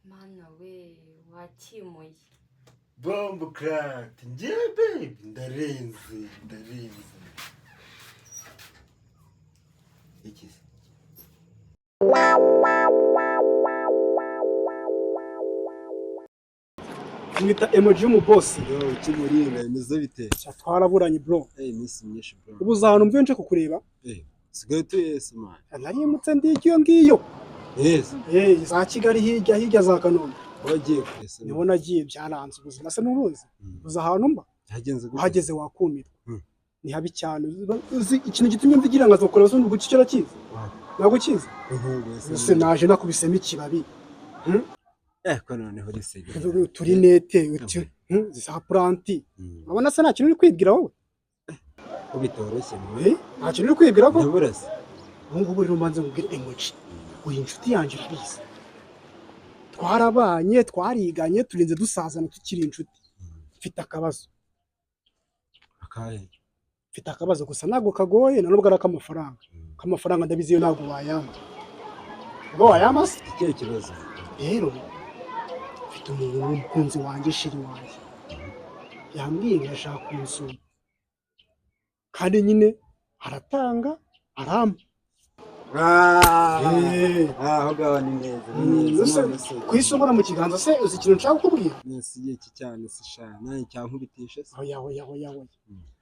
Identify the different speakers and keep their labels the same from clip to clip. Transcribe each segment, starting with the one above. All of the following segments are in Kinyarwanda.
Speaker 1: Mana we wakimuye
Speaker 2: Bombo crack, yeah baby, ndarenze. Ikize.
Speaker 3: Mwita emoji y'umubosi.
Speaker 2: Yo, Cyumuringa imeze bite?
Speaker 3: Twaraburanye bro.
Speaker 2: Miss myinshi bro.
Speaker 3: Ubu za hano mvuye nje kukureba.
Speaker 2: Sigaye tuyese man.
Speaker 3: Narimutse ndigiyo ngiyo.
Speaker 2: Yes.
Speaker 3: Za Kigali hirya za Kanombe.
Speaker 2: Wagiye kwese.
Speaker 3: Niho nagiye byaranze ubuzima se n'ubuzi. Uza ahantu mba. Uhageze wakumirwa. Ni habi cyane. Uzi ikintu gitumye mvigira ngazo kureba zo gucicira kiza. Nago kiza. Ese naje nakubisemo ikibabi.
Speaker 2: Ko noneho risege.
Speaker 3: Turi nete uti. Za planti. Abona se nta kintu uri kwibwira wowe.
Speaker 2: Ubitoroshye
Speaker 3: nta kintu uri kwibwira ko.
Speaker 2: Ntuburase.
Speaker 3: Ubu rero mbanze ngubwire emoji. Uyu inshuti yanjye urabizi. Twarabanye, twariganye, turinze dusazana tukiri inshuti. Mfite akabazo.
Speaker 2: Akahe?
Speaker 3: Mfite akabazo gusa ntabwo kagoye na nubwo arakamufaranga. Kamafaranga ndabizi yo ntabwo wayama. Ngo wayama se?
Speaker 2: Ikihe kibazo?
Speaker 3: Rero mfite umuntu w'umukunzi wanjye shiri wanjye. Yambwiye ngo ashaka kunsura. Kandi nyine aratanga arampa.
Speaker 2: Aho gawa ni neza.
Speaker 3: Kwisomora mu kiganza se uzi ikintu nshaka kukubwira?
Speaker 2: Nesiye cyane se sha nanye cyankubitisha se.
Speaker 3: Oya.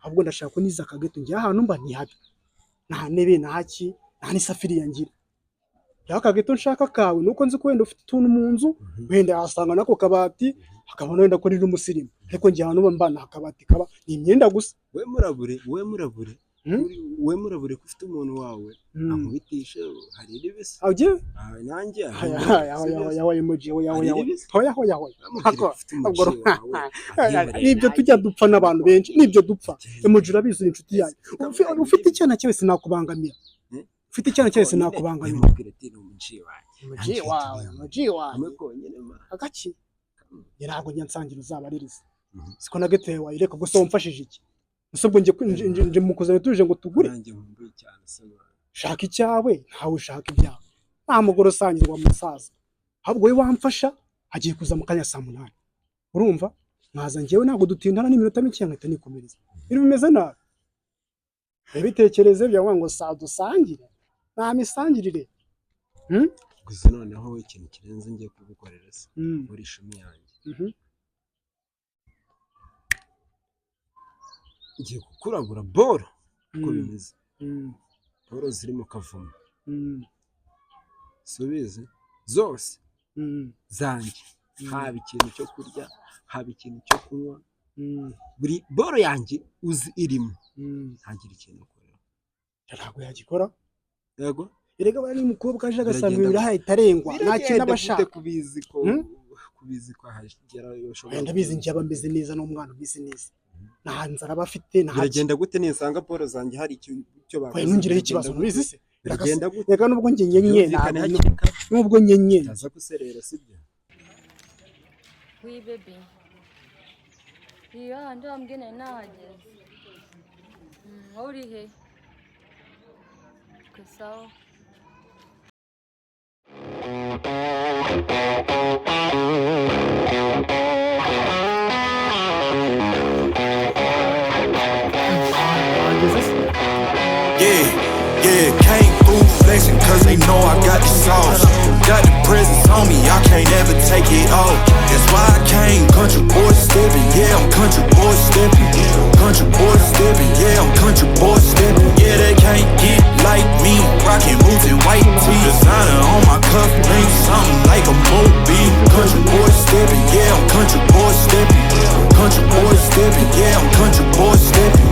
Speaker 3: Ahubwo ndashaka ko niza Ghetto njya ahantu mba ni habi. Nta ntebe ntaki, nta n'isafiriya ngira. Ya Ghetto nshaka kawe nuko nzi ko wenda ufite tuntu mu nzu, wenda asanga nako kabati, akabona wenda ko riri umusirimu. Ariko njya ahantu mba nta kabati kaba, ni imyenda gusa.
Speaker 2: We murabure. We murabure ko ufite umuntu wawe amubitishe hari ribise.
Speaker 3: Aje?
Speaker 2: Nanjye.
Speaker 3: Yawe emoji yawe. Hoya. Nibyo tujya dupfa n'abantu benshi, nibyo dupfa. Emoji urabizi inshuti yawe. Ufite icyana cyawe sinakubangamira. Ufite icyana cyawe sinakubangamira. Emoji wawe. Agaki. Ntabwo njya nsangira uzabaririza. Siko na Ghetto yawe ireka gusa wamfashije iki? Usobwo nje mukuzana tuje ngo tugure.
Speaker 2: Nanjye nkumbuye cyane se.
Speaker 3: Shaka icyawe, ntawe ushaka ibyawe. Nta mugoro sangirwa musaza. Ahubwo we wamfasha agiye kuza mu kanya saa 8. Urumva? Mwaza ngewe ntabwo dutindana n'iminota mike nkahita nikomereza. Biri bimeze nabi. Bitekereze bya ngo saa dusangire. Nta misangirire.
Speaker 2: Gusa noneho we ikintu kirenze ngiye kugukorera se. Muri ishumi yanjye. Ngiye kukuragura boro uko bimeze. Boro ziri mu kavumo. Subize zose zanjye. Haba ikintu cyo kurya, haba ikintu cyo kunywa. Buri boro yanjye uzi irimo. Ntagira ikintu akora.
Speaker 3: Ntabwo yagikora.
Speaker 2: Yego.
Speaker 3: Erega bari umukobwa aje agasanga ibiraha itarengwa. Nta kintu abashaka.
Speaker 2: Kubizi ko hagera yoshobora.
Speaker 3: Ndabizi njye abameze neza n'umwana umeze neza. Nta nzara bafite nta.
Speaker 2: Biragenda gute nisanga Paul zanjye hari icyo bakoze.
Speaker 3: Ntungireho ikibazo nubizi se.
Speaker 2: Biragenda gute?
Speaker 3: Reka nubwo nyenye nubwo nyenye.
Speaker 2: Aza kuserera sibyo.
Speaker 1: Oui baby. Iya ndambwene naje. Uri he? Kusawa.
Speaker 4: Yeah, came through flexing cause they know I got the sauce. Got the presence on me, I can't ever take it off. That's why I came country boy stepping, yeah, I'm country boy stepping. Country boy stepping, yeah, I'm country boy stepping. Yeah, they can't get like me, rockin' boots and white tee. Designer on my cuff, ain't something like a movie. Country boy stepping, yeah, I'm country boy stepping. Country boy stepping, yeah, I'm country boy stepping.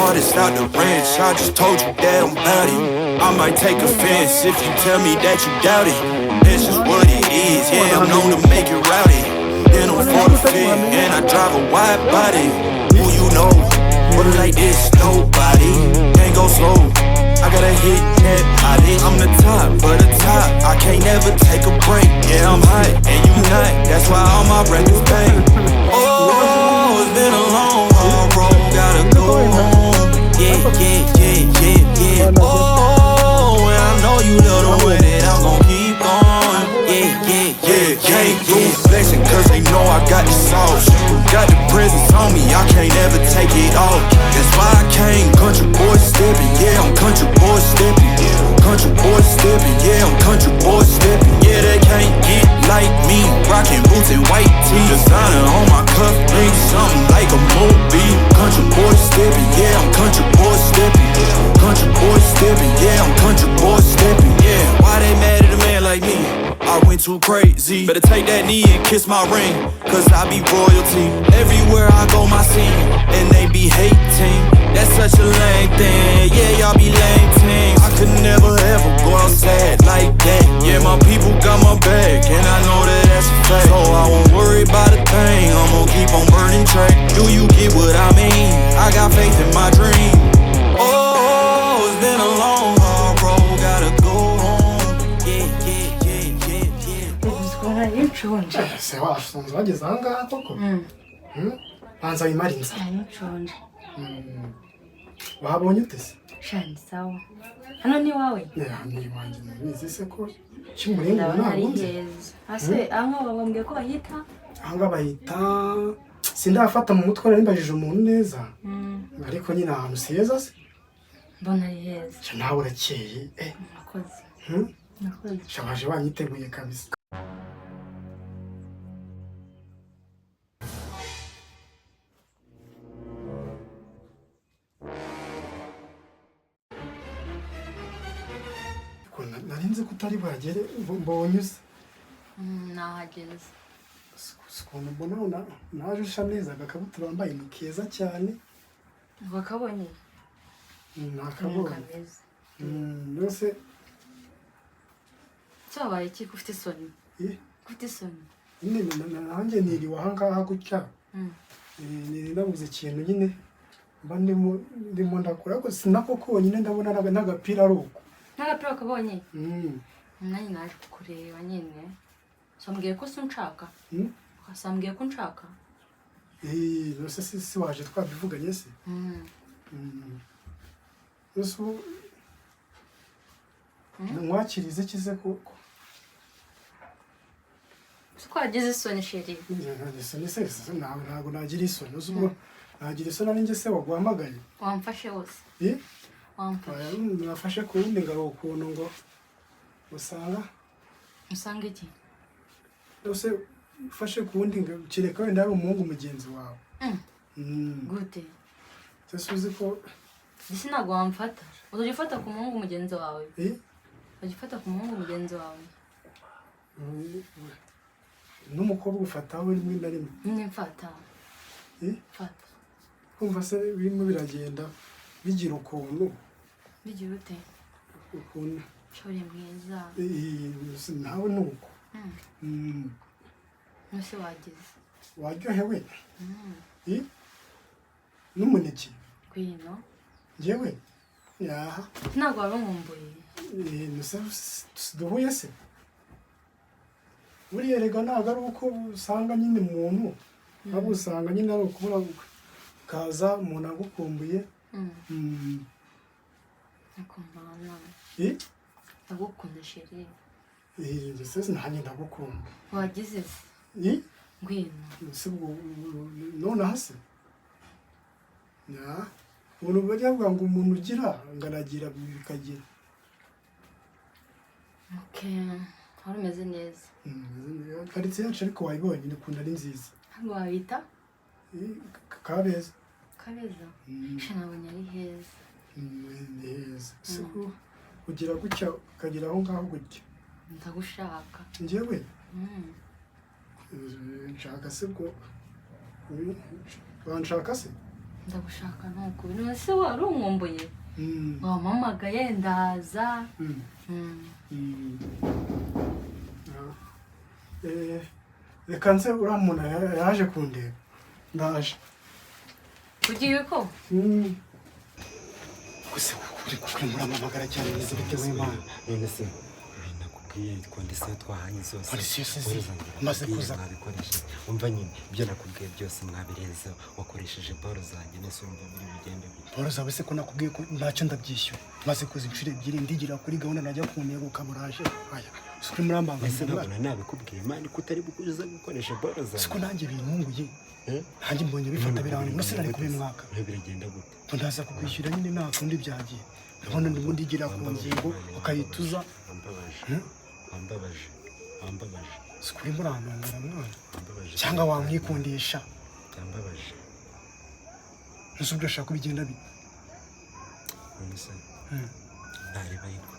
Speaker 4: Artist out the ranch, I just told you that I'm bout it. I might take offense if you tell me that you doubt it. That's just what it is, yeah, I'm known to make it rowdy. Then I'm 45 and I drive a wide body. Who you know, but like this, nobody. Can't go slow, I gotta hit that body. I'm the top for the top, I can't never take a break. Yeah, I'm hot and you not, that's why all my records bang. Oh, it's been a long, hard road, gotta go home. Yeah. Oh, too crazy. Better take that knee and kiss my ring, cause I be royalty. Everywhere I go, my scene, and they be hating. That's such a lame thing, yeah, y'all be lame teams. I could never ever go outside like that. Yeah, my people got my back, and I know that that's a fact. So I won't worry about a thing, I'm gonna keep on burning track. Do you get what I mean? I got faith in my dream. Oh, it's been a long, hard road, gotta go home.
Speaker 1: Nshonje.
Speaker 3: Se wasonze wageze aha ngaha koko banza wimare inzara
Speaker 1: Nshonje.
Speaker 3: wabonye ute se
Speaker 1: Shani sawa. Hano ni wawe?
Speaker 3: ni iwanjye nabizi se ko Cyumuringa
Speaker 1: Ndabona hari
Speaker 3: ntabwo
Speaker 1: heza. Ase aho bambwiye ko bahita?
Speaker 3: aha ngaha bahita sindafata mu mutwe narimbajije umuntu neza ariko nyine ahantu si heza se
Speaker 1: Mbona ari heza.
Speaker 3: nawe urakeye
Speaker 1: Nakoze.
Speaker 3: nakoze shabaje banyiteguye kabisa narinze kutari bwagere mbonye usa
Speaker 1: Nahageze.
Speaker 3: ukuntu mbona naje usha neza agakabutura wambaye ni keza cyane
Speaker 1: Wakabonye?
Speaker 3: nakabonye yose
Speaker 1: Cyabaye iki ufite isoni? Ufite isoni?
Speaker 3: nyine nanjye niriwe aha ngaha gutya nabuze ikintu nyine mba ndimo ndakora ariko sinako konyine ndabona n'agapira ari uko
Speaker 1: N'agapira kabonye? Nanjye naje kukureba nyine. Sambwiye ko sunshaka? Sambwiye ko nshaka?
Speaker 3: Yose si waje twabivuganye se yose mwakirize kize koko
Speaker 1: Twagize isoni sheri.
Speaker 3: isoni se ntabwo nagira isoni uzi ubwo nagira isoni ari njye se waguhamagaye
Speaker 1: Wamfashe wose. Wamfashe.
Speaker 3: Nafashe ku wundi ngaro ukuntu ngo usanga
Speaker 1: iki?
Speaker 3: yose ufashe ku wundi kereka wenda ari umuhungu mugenzi wawe
Speaker 1: Gute?
Speaker 3: se uzi ko
Speaker 1: Isi ntabwo wamfata. Uzajya ufata ku muhungu mugenzi wawe? Uzajya ufata ku muhungu mugenzi wawe?
Speaker 3: n'umukobwa ufataho rimwe na rimwe
Speaker 1: Nyine mfata. Fata.
Speaker 3: kumva se birimo biragenda bigira ukuntu
Speaker 1: Bigira ute?
Speaker 3: ukuntu
Speaker 1: Shore mwiza.
Speaker 3: nawe ni uko
Speaker 1: Nose wageze.
Speaker 3: waryohewe n'umuneke
Speaker 1: Kwino.
Speaker 3: njyewe yaha
Speaker 1: Ntabwo wari umumbuye.
Speaker 3: duhuye se buriya rega ntabwo ari uko usanga nyine umuntu ahubwo usanga nyine ari ukubura ukaza umuntu agukumbuye
Speaker 1: Nakumbana. Ndagukunda sheri.
Speaker 3: ndetse nanjye ndagukunda
Speaker 1: Wagize se? Ngwino.
Speaker 3: none hasi umuntu bajya bavuga ngo umuntu ugira ngo aragira bikagira
Speaker 1: Wari umeze neza.
Speaker 3: karitsiye yacu ariko wayibonye nikunda ari nziza
Speaker 1: Hano wabita?
Speaker 3: Kabeza
Speaker 1: Kabeza? Nabonye ari heza.
Speaker 3: ni heza siko ugira gutya ukagira aho ngaho gutya
Speaker 1: Ndagushaka.
Speaker 3: njyewe nshaka se bwo wanshaka se
Speaker 1: Ndagushaka ntuko bino se wari umwumbuye? Wampamagaye ndaza.
Speaker 3: reka nse uriya muntu yaje kundeba ndaje
Speaker 1: Ugiye ko?
Speaker 3: gusa kuri muramamagara cyane neza bitewe n'Imana
Speaker 2: none se nakubwiye kondisiyo twahaye zose
Speaker 3: umaze kuza
Speaker 2: mwabikoreshe umva nyine ibyo nakubwiye byose mwabirenze wakoresheje boro zanjye nese urumva muri bigende
Speaker 3: boro zawe se ko nakubwiye ko ntacyo ndabyishyura maze kuza inshuro ebyiri ndigira kuri gahunda najya ku ntego ukaburaje aya kuri muramamagara
Speaker 2: ese nabona nabikubwiye mani ko utari bukuza gukoresha boro zanjye
Speaker 3: siko nanjye bintunguye nanjye mbonye bifata biranga nose nari kubimwaka
Speaker 2: biragenda gute
Speaker 3: ndaza kukwishyura nyine nta kundi byagiye ndabona ndimo ndigira ku ngingo ukayituza
Speaker 2: wambabaje
Speaker 3: sikuri muramamagara mwana cyangwa wamwikundisha
Speaker 2: byambabaje
Speaker 3: nose ubwo ushaka kubigenda bite
Speaker 2: none se ntareba ariko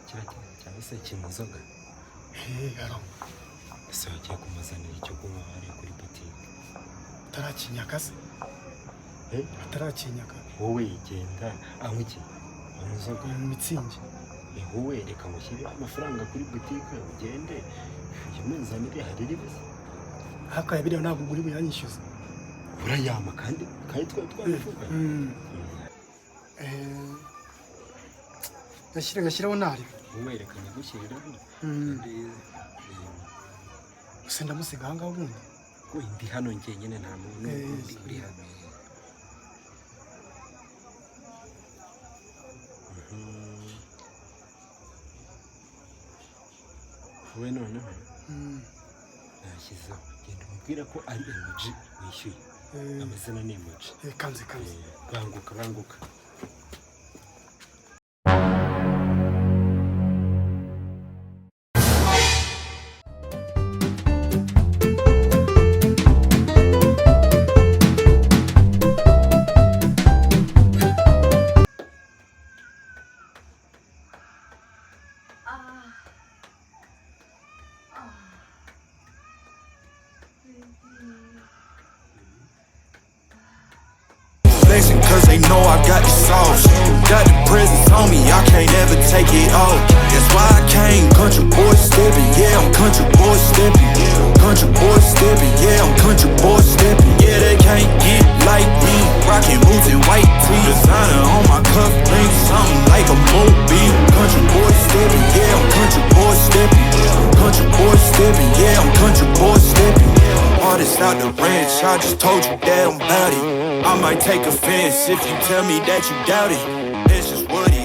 Speaker 2: kiriya cyangwa se ikintu inzoga
Speaker 3: Aro.
Speaker 2: ese wagiye kumuzanira icyo kunywa hariya kuri butike?
Speaker 3: Atarakinyaka se? Atarakinyaka.
Speaker 2: Wowe genda anywa iki? Inzoga?
Speaker 3: Mitsingi.
Speaker 2: Wowe reka mushyire amafaranga kuri butike ugende umuzanire hari ribuze.
Speaker 3: Haka yabiriye ntabwo uri buyanyishyuza.
Speaker 2: Urayama kandi twabivuga.
Speaker 3: Gashyiraho nari.
Speaker 2: Wowe reka nigushyiriraho.
Speaker 3: Gusa ndamusiga aha ngaha ubundi.
Speaker 2: Ko ndi hano njyenyine nta muntu uri hano. Wowe noneho nashyizeho genda umubwira ko ari emoji wishyuye. Amazina ni emoji.
Speaker 3: Kanze.
Speaker 2: Banguka.
Speaker 4: Flexing cause they know I got the sauce. Got the presents on me, I can't ever take it off. That's why I came country boy stepping. Yeah, I'm country boy stepping. Country boy stepping. Yeah, I'm country boy stepping. Yeah, they can't get like me. Rockin' boots and white tee. Designer on my cuff link, something like a mobile. Country boy stepping. Yeah, I'm country boy stepping. Country boy stepping. Yeah, I'm country boy stepping. Artist out the ranch, I just told you that I'm bout it. I might take offense if you tell me that you doubt it. That's just what it